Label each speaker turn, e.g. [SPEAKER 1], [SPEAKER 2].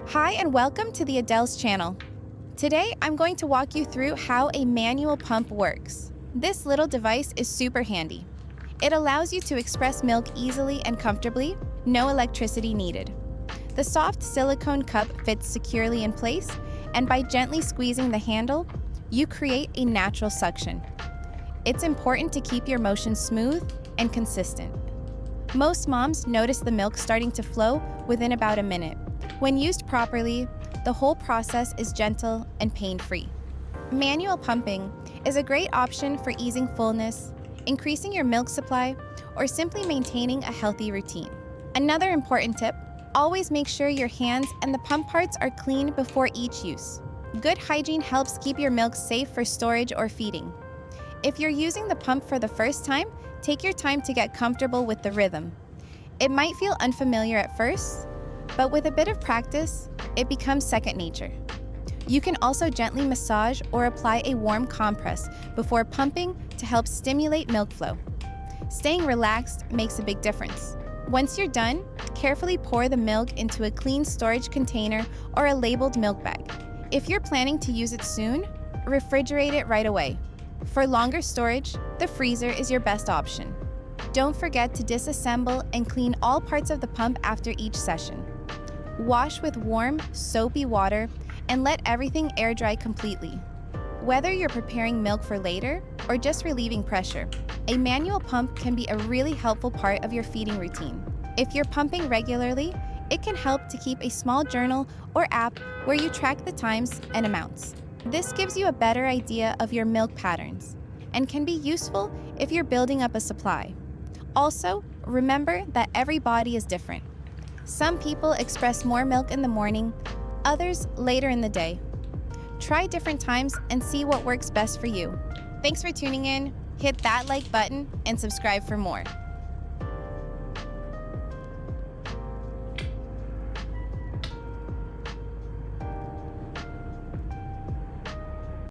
[SPEAKER 1] Hi and welcome to the Adells channel. Today I'm going to walk you through how a manual pump works. This little device is super handy. It allows you to express milk easily and comfortably, no electricity needed. The soft silicone cup fits securely in place, and by gently squeezing the handle, you create a natural suction. It's important to keep your motion smooth and consistent. Most moms notice the milk starting to flow within about a minute. When used properly, the whole process is gentle and pain-free. Manual pumping is a great option for easing fullness, increasing your milk supply, or simply maintaining a healthy routine. Another important tip: always make sure your hands and the pump parts are clean before each use. Good hygiene helps keep your milk safe for storage or feeding. If you're using the pump for the first time, take your time to get comfortable with the rhythm. It might feel unfamiliar at first, but with a bit of practice, it becomes second nature. You can also gently massage or apply a warm compress before pumping to help stimulate milk flow. Staying relaxed makes a big difference. Once you're done, carefully pour the milk into a clean storage container or a labeled milk bag. If you're planning to use it soon, refrigerate it right away. For longer storage, the freezer is your best option. Don't forget to disassemble and clean all parts of the pump after each session. Wash with warm, soapy water and let everything air dry completely. Whether you're preparing milk for later or just relieving pressure, a manual pump can be a really helpful part of your feeding routine. If you're pumping regularly, it can help to keep a small journal or app where you track the times and amounts. This gives you a better idea of your milk patterns and can be useful if you're building up a supply. Also, remember that every body is different. Some people express more milk in the morning, others later in the day. Try different times and see what works best for you. Thanks for tuning in. Hit that like button and subscribe for more.